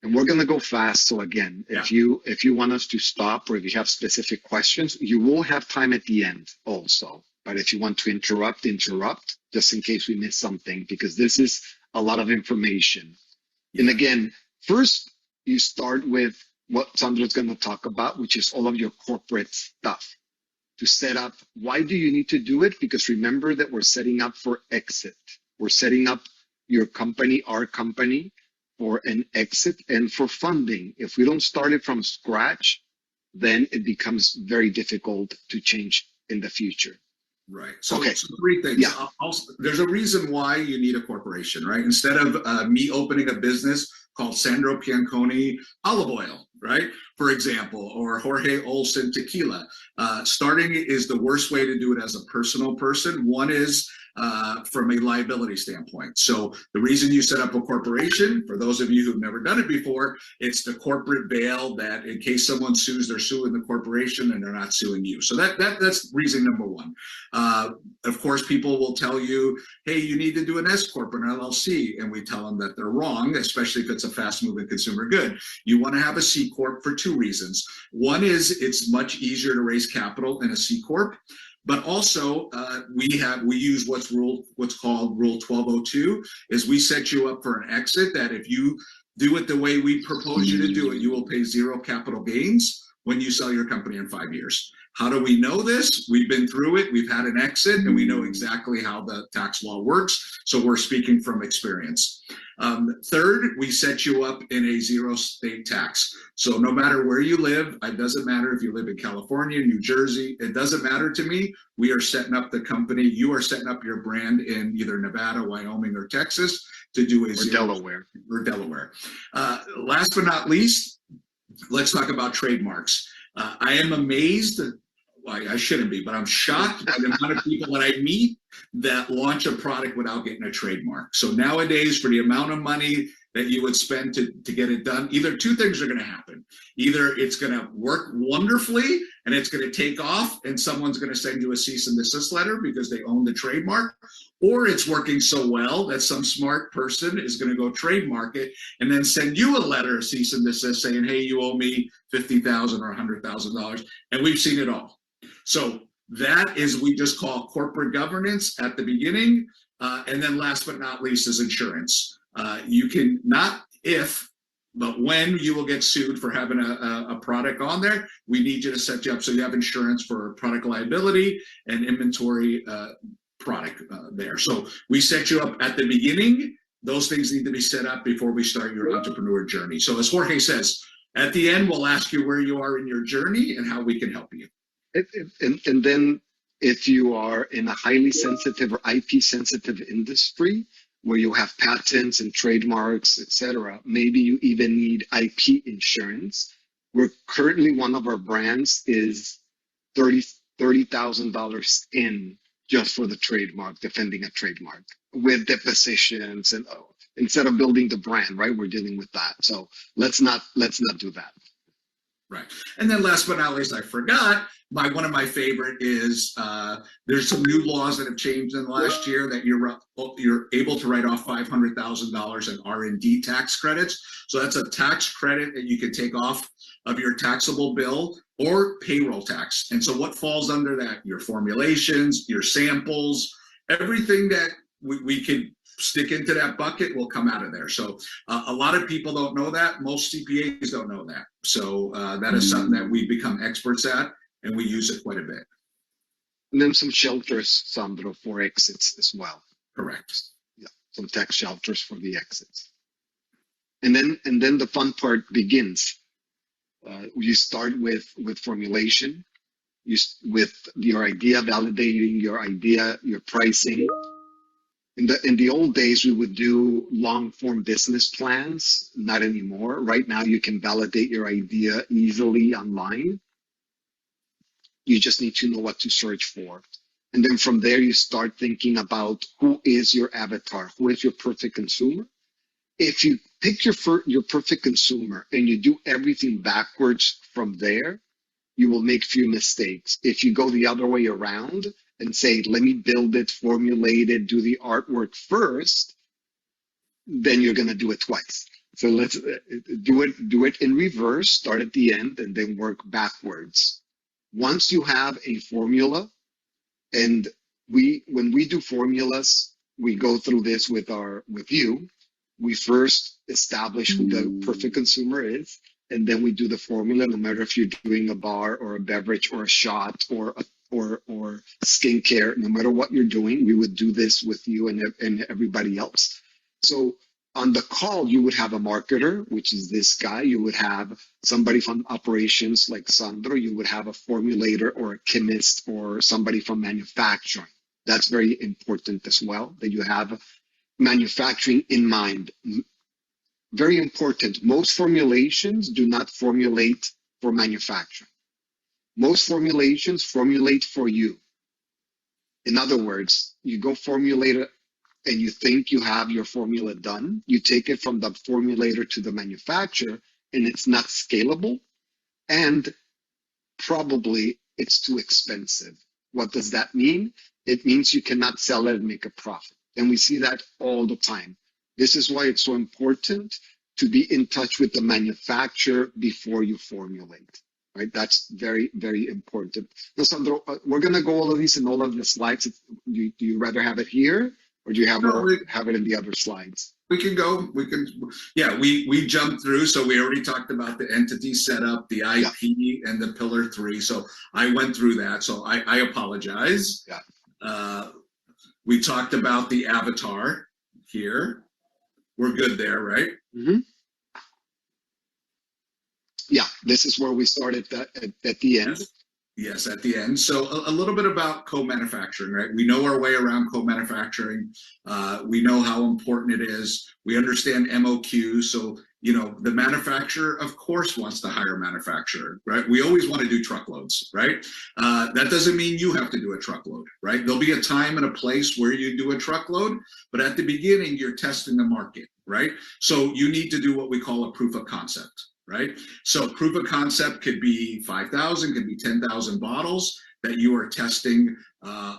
And we're going to go fast. So again, Yeah. if you want us to stop, or if you have specific questions, you will have time at the end also. But if you want to interrupt, just in case we miss something, because this is a lot of information. And again, first you start with what Sandro's going to talk about, which is all of your corporate stuff to set up. Why do you need to do it? Because remember that we're setting up for exit. We're setting up your company, our company, for an exit and for funding. If we don't start it from scratch, then it becomes very difficult to change in the future. Right. So, so three things. Yeah. There's a reason why you need a corporation, right? Instead of me opening a business called Sandro Pianconi Olive Oil, right? For example, or Jorge Olson Tequila. Starting is the worst way to do it as a personal person. One is from a liability standpoint. So the reason you set up a corporation, for those of you who've never done it before, it's the corporate veil that in case someone sues, they're suing the corporation and they're not suing you. So that's reason number one. Of course, people will tell you, hey, you need to do an S Corp or an LLC, and we tell them that they're wrong, especially if it's a fast-moving consumer good. You want to have a C Corp for two reasons. One is it's much easier to raise capital in a C Corp. But also, we use what's called Rule 1202, is we set you up for an exit that if you do it the way we propose you to do it, you will pay zero capital gains when you sell your company in 5 years. How do we know this? We've been through it. We've had an exit, and we know exactly how the tax law works. So we're speaking from experience. Third, we set you up in a zero state tax. So no matter where you live, it doesn't matter if you live in California, New Jersey, it doesn't matter to me. We are setting up the company. You are setting up your brand in either Nevada, Wyoming, or Texas to do a zero. Delaware. Or Delaware. Last but not least, let's talk about trademarks. I am amazed, well, I shouldn't be, but I'm shocked by the amount of people that I meet that launch a product without getting a trademark. So nowadays, for the amount of money that you would spend to get it done, either two things are going to happen. Either it's going to work wonderfully and it's going to take off and someone's going to send you a cease and desist letter because they own the trademark, or it's working so well that some smart person is going to go trademark it and then send you a letter of cease and desist saying, hey, you owe me $50,000 or $100,000. And we've seen it all. So that is, we just call corporate governance at the beginning. And then last but not least is insurance. You can, not if, but when you will get sued for having a product on there, we need you to set you up so you have insurance for product liability and inventory product there. So we set you up at the beginning. Those things need to be set up before we start your entrepreneur journey. So as Jorge says, at the end, we'll ask you where you are in your journey and how we can help you. And then if you are in a highly sensitive or IP sensitive industry where you have patents and trademarks, etc., maybe you even need IP insurance. We're currently, one of our brands is $30,000 in just for the trademark, defending a trademark with depositions, and instead of building the brand, right? We're dealing with that. So let's not do that. Right. And then last but not least, I forgot, one of my favorite is there's some new laws that have changed in the last year that you're able to write off $500,000 in R&D tax credits. So that's a tax credit that you can take off of your taxable bill or payroll tax. And so what falls under that? Your formulations, your samples, everything that we can stick into that bucket will come out of there. So a lot of people don't know that. Most CPAs don't know that. So that is something that we become experts at, and we use it quite a bit. And then some shelters, Sandro, for exits as well. Correct. Yeah, some tax shelters for the exits. And then the fun part begins. You start with formulation, with your idea, validating your idea, your pricing. In the old days, we would do long form business plans. Not anymore. Right now, you can validate your idea easily online. You just need to know what to search for. And then from there, you start thinking about who is your avatar, who is your perfect consumer. If you pick your perfect consumer and you do everything backwards from there, you will make few mistakes. If you go the other way around and say, let me build it, formulate it, do the artwork first, then you're going to do it twice. So let's do it in reverse, start at the end and then work backwards. Once you have a formula, and when we do formulas, we go through this with you. We first establish who the perfect consumer is, and then we do the formula. No matter if you're doing a bar or a beverage or a shot or skincare, no matter what you're doing, we would do this with you and everybody else. So on the call, you would have a marketer, which is this guy. You would have somebody from operations like Sandro. You would have a formulator or a chemist or somebody from manufacturing. That's very important as well, that you have manufacturing in mind. Very important. Most formulations do not formulate for manufacturing. Most formulations formulate for you. In other words, you go formulate and you think you have your formula done, you take it from the formulator to the manufacturer, and it's not scalable, and probably it's too expensive. What does that mean? It means you cannot sell it and make a profit. And we see that all the time. This is why it's so important to be in touch with the manufacturer before you formulate. Right? That's very, very important. Now, Sandro, we're going to go all of these in all of the slides. Do you rather have it here, or do you have, have it in the other slides? We can go. We can. Yeah, we jumped through. So we already talked about the entity setup, the IP, and the pillar 3. So I went through that. So I apologize. Yeah. We talked about the avatar here. We're good there, right? Mm-hmm. Yeah, this is where we started at the end. Yes, at the end. So a little bit about co-manufacturing, right? We know our way around co-manufacturing. We know how important it is. We understand MOQ. So, you know, the manufacturer, of course, wants to hire a manufacturer, right? We always want to do truckloads, right? That doesn't mean you have to do a truckload, right? There'll be a time and a place where you do a truckload, but at the beginning, you're testing the market, right? So you need to do what we call a proof of concept. Right? So proof of concept could be 5,000, could be 10,000 bottles that you are testing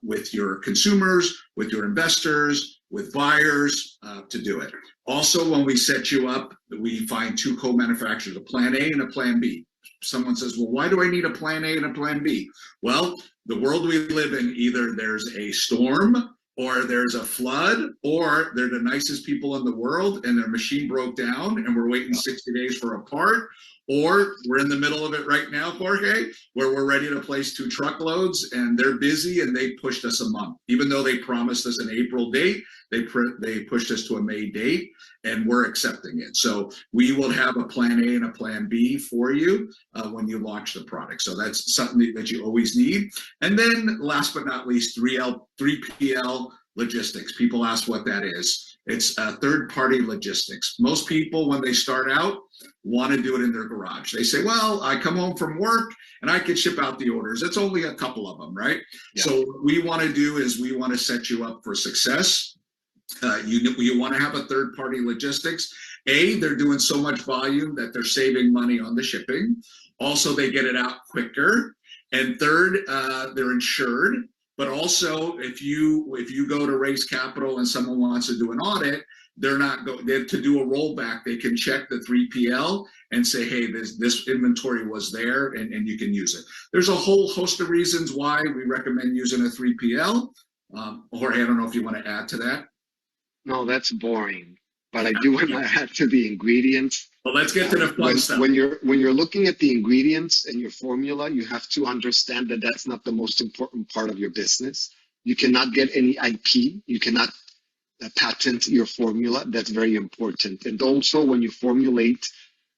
with your consumers, with your investors, with buyers to do it. Also, when we set you up, we find 2 co-manufacturers, a plan A and a plan B. Someone says, well, why do I need a plan A and a plan B? Well, the world we live in, either there's a storm, or there's a flood, or they're the nicest people in the world and their machine broke down and we're waiting 60 days for a part, or we're in the middle of it right now, Jorge, where we're ready to place 2 truckloads and they're busy and they pushed us a month. Even though they promised us an April date, they pushed us to a May date, and we're accepting it. So we will have a plan A and a plan B for you when you launch the product. So that's something that you always need. And then last but not least, 3PL logistics. People ask what that is. It's third-party logistics. Most people, when they start out, want to do it in their garage. They say, well, I come home from work and I can ship out the orders. It's only a couple of them, right? Yeah. So what we want to do is we want to set you up for success. You want to have a third-party logistics. They're doing so much volume that they're saving money on the shipping. Also, they get it out quicker. And third, they're insured. But also, if you go to raise capital and someone wants to do an audit, they're not going to do a rollback. They can check the 3PL and say, hey, this inventory was there, and you can use it. There's a whole host of reasons why we recommend using a 3PL. Jorge, I don't know if you want to add to that. No, that's boring. But I do want to add to the ingredients. Well, let's get to the fun stuff. When you're looking at the ingredients and your formula, you have to understand that that's not the most important part of your business. You cannot get any IP. You cannot patent your formula. That's very important. And also, when you formulate,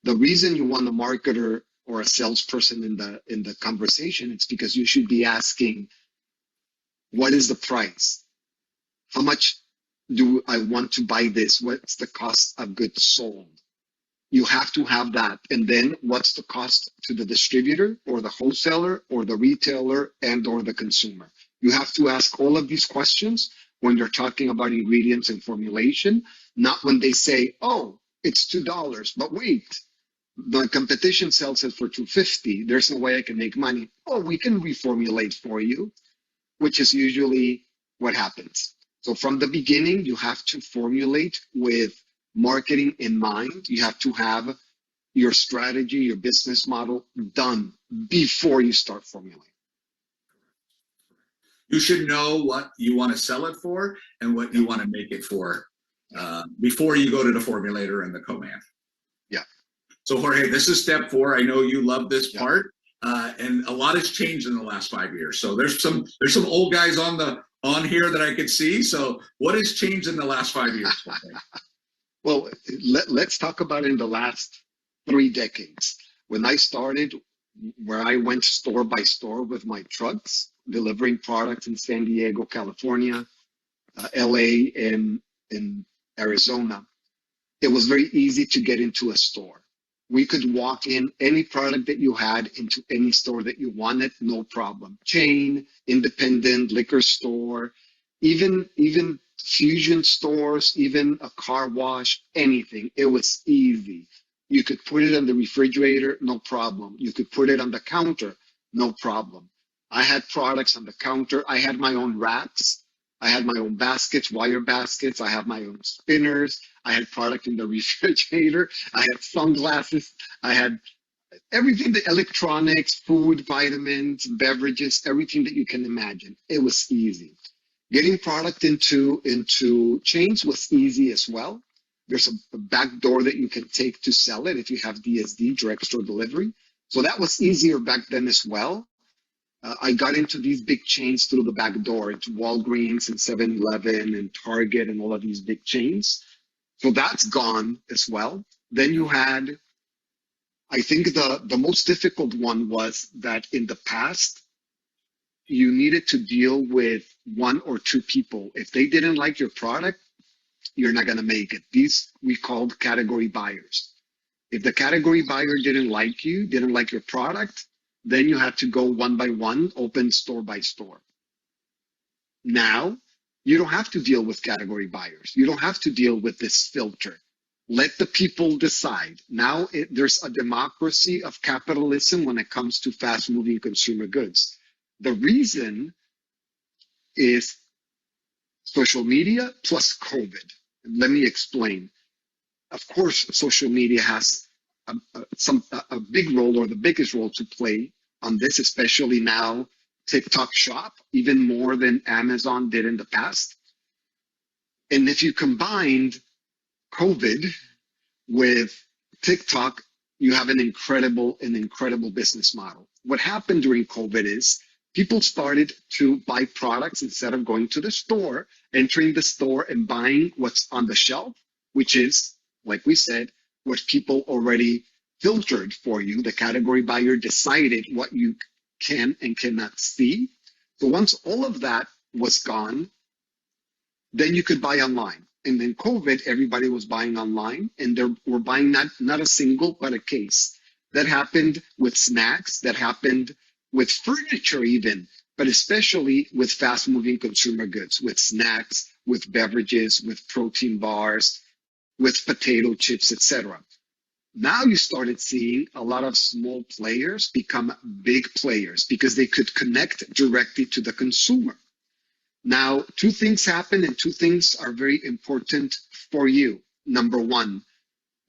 the reason you want a marketer or a salesperson in the conversation, it's because you should be asking, what is the price? How much do I want to buy this? What's the cost of goods sold? You have to have that. And then what's the cost to the distributor or the wholesaler or the retailer and or the consumer? You have to ask all of these questions when you're talking about ingredients and formulation, not when they say, oh, it's $2, but wait, the competition sells it for $2.50. There's no way I can make money. Oh, we can reformulate for you, which is usually what happens. So from the beginning, you have to formulate with marketing in mind. You have to have your strategy, your business model done before you start formulating. You should know what you want to sell it for and what you want to make it for before you go to the formulator and the co-man. Yeah. So Jorge, this is step 4. I know you love this part, and a lot has changed in the last 5 years. So there's some old guys on here that I could see. So what has changed in the last 5 years? Well, let's talk about in the last 3 decades. When I started, where I went store by store with my trucks, delivering products in San Diego, California, LA, and in Arizona, it was very easy to get into a store. We could walk in any product that you had into any store that you wanted, no problem. Chain, independent, liquor store, even fusion stores, even a car wash, anything. It was easy. You could put it on the refrigerator, no problem. You could put it on the counter, no problem. I had products on the counter. I had my own racks. I had my own baskets, wire baskets. I have my own spinners. I had product in the refrigerator. I had sunglasses. I had everything, the electronics, food, vitamins, beverages, everything that you can imagine. It was easy. Getting product into chains was easy as well. There's a back door that you can take to sell it if you have DSD, direct store delivery. So that was easier back then as well. I got into these big chains through the back door, into Walgreens and 7-Eleven and Target and all of these big chains. So that's gone as well. Then you had, I think the most difficult one was that in the past, you needed to deal with 1 or 2 people. If they didn't like your product, you're not going to make it. These we called category buyers. If the category buyer didn't like you, didn't like your product, then you had to go one by one, open store by store. Now, you don't have to deal with category buyers. You don't have to deal with this filter. Let the people decide. Now there's a democracy of capitalism when it comes to fast-moving consumer goods. The reason is social media plus COVID. Let me explain. Of course, social media has a big role, or the biggest role to play on this, especially now. TikTok Shop, even more than Amazon did in the past. And if you combined COVID with TikTok, you have an incredible business model. What happened during COVID is people started to buy products instead of going to the store, entering the store and buying what's on the shelf, which is, like we said, what people already filtered for you. The category buyer decided what you can and cannot see. So once all of that was gone, then you could buy online. And then COVID, everybody was buying online, and they were buying not a single, but a case. That happened with snacks, that happened with furniture even, but especially with fast-moving consumer goods, with snacks, with beverages, with protein bars, with potato chips, etc. Now you started seeing a lot of small players become big players because they could connect directly to the consumer. Now, 2 things happen, and 2 things are very important for you. Number 1,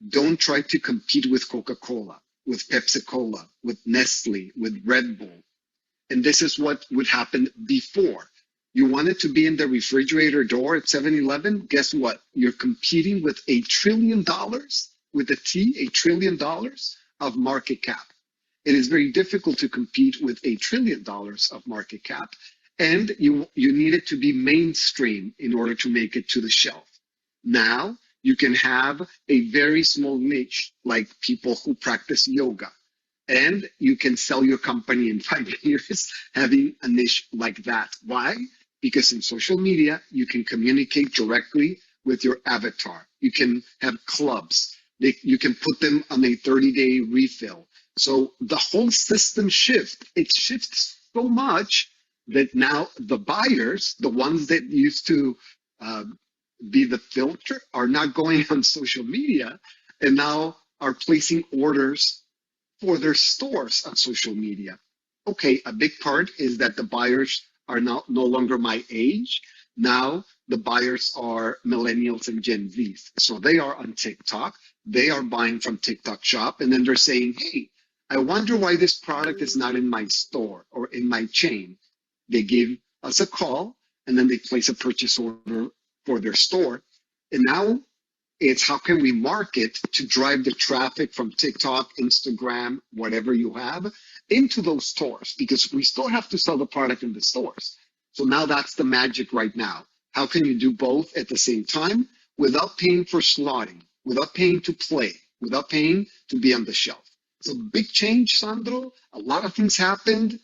don't try to compete with Coca-Cola, with Pepsi-Cola, with Nestle, with Red Bull. And this is what would happen before. You wanted to be in the refrigerator door at 7-Eleven? Guess what? You're competing with $1 trillion, with a T, $1 trillion of market cap. It is very difficult to compete with $1 trillion of market cap. And you needed to be mainstream in order to make it to the shelf. Now you can have a very small niche, like people who practice yoga. And you can sell your company in 5 years having a niche like that. Why? Because in social media, you can communicate directly with your avatar. You can have clubs. You can put them on a 30-day refill. So the whole system it shifts so much that now the buyers, the ones that used to be the filter, are not going on social media and now are placing orders for their stores on social media. Okay, a big part is that the buyers are no longer my age. Now the buyers are millennials and Gen Zs. So they are on TikTok. They are buying from TikTok shop. And then they're saying, hey, I wonder why this product is not in my store or in my chain. They give us a call and then they place a purchase order for their store. And now it's how can we market to drive the traffic from TikTok, Instagram, whatever you have, into those stores, because we still have to sell the product in the stores. So now that's the magic right now. How can you do both at the same time without paying for slotting, without paying to play, without paying to be on the shelf? So big change, Sandro. A lot of things happened.